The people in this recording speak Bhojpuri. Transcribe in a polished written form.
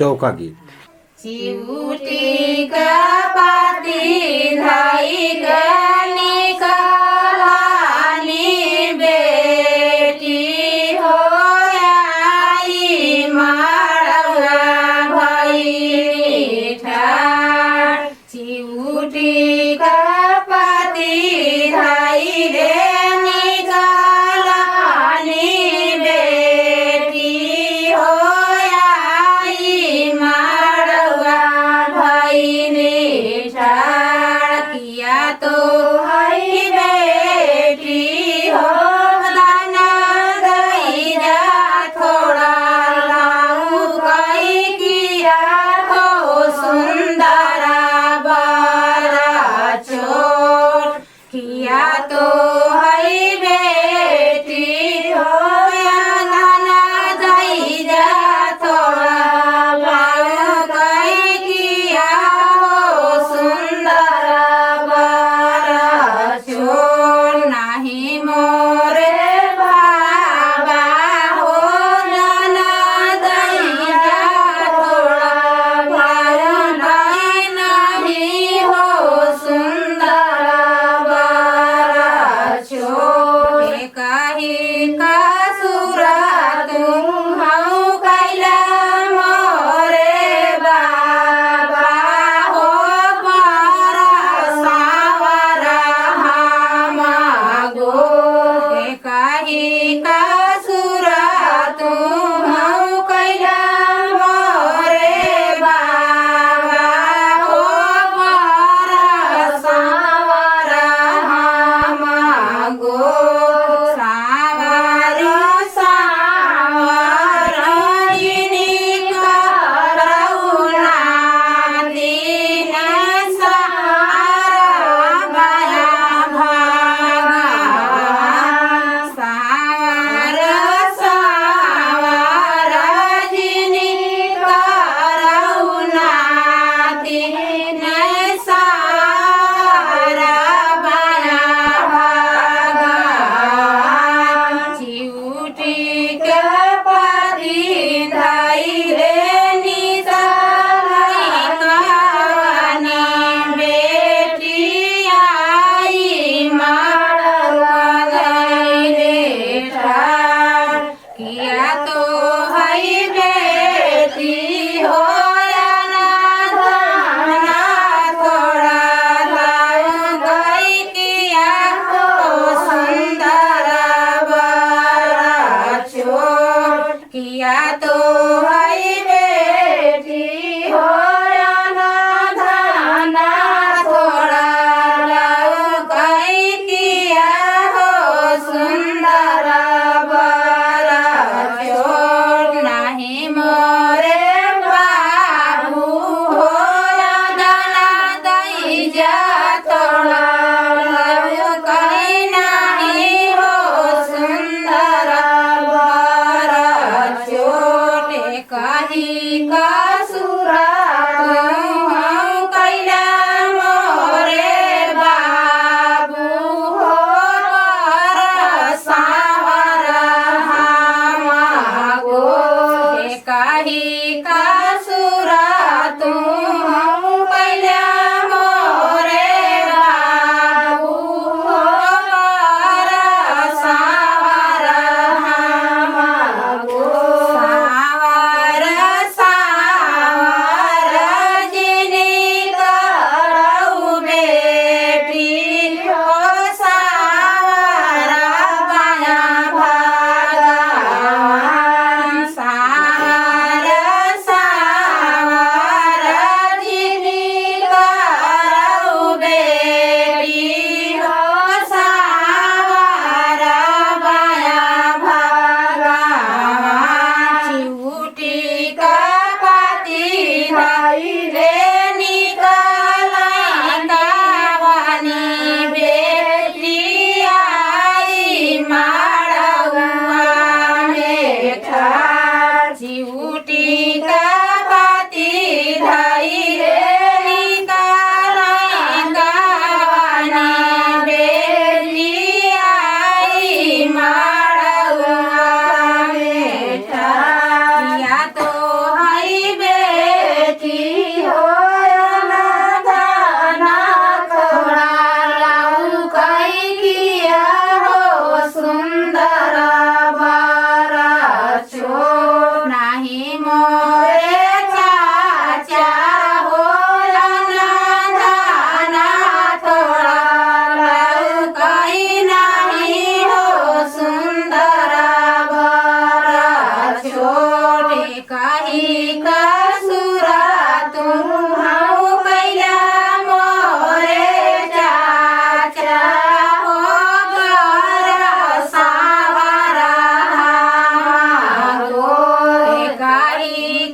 चौका गीत। चिउटी का पाती धाई गनी कहानी बेटी हो आई मारवा भई ठाड़। चिउटी का पाती धाई गनी कहानी बेटी हो आई मारवा भई ठाड़। किया तो हई बेटी हो दाना दई जा थोड़ा लाऊ कई किया हो सुंदरा बारा चोर। किया तो हई बेटी हो दाना दई जा थोड़ा लाऊ कई किया हो सुंदरा बारा चोर। नाही मोरे बाबा हो दाना दई जा थोड़ा लाऊ नहीं हो सुंदरा बारा चोर। काही का सुरा तुम हऊ कैला मोरे बाबा हो बारा सावरा मागो। काही का सुरा तुम हऊ कैला मोरे बाबा हो बारा सावरा मागो। सावर सावर जिनी करौना दीन सारा बाया भागा। सावर सावर जिनी करौना दीन सारा बाया भागा। चिउटी के पाती धाई रे निसाई कहानी बेटी आई मारवा गई रे ठाड़। किया तो हई बेटी हो ना थोड़ा लाऊ गई किया हो सुंदरा बारा चोर। किया तो हई बेटी हो ना थोड़ा लाऊ गई किया हो सुंदरा बारा चोर। नाही मोरे बाबू हो दाना दई जा थोड़ा लाऊ कहीं नहीं हो सुंदरा बारा चोर। कही का सुरा तुम हऊ कैला मोरे बाबू हो बारा सावरा मागो। कही का सुरा तुम हऊ कैला मोरे बाबू हो बारा सावरा मागो। सावर सावर जिनी करऊ बेटी हो सावरा बाया भागा। सावर सावर जिनी करऊ बेटी हो सावरा बाया भागा। चिउटी का पाती धाई रे निकाला दावानी बेटी आई मारवा में ठाड़। चिउटी का पाती धाई रे निकाला दावानी बेटी आई मारवा में ठाड़। या तो हई बे काही कसुर तुहु कैला मोरे चाचा हो गर सावरा तो काही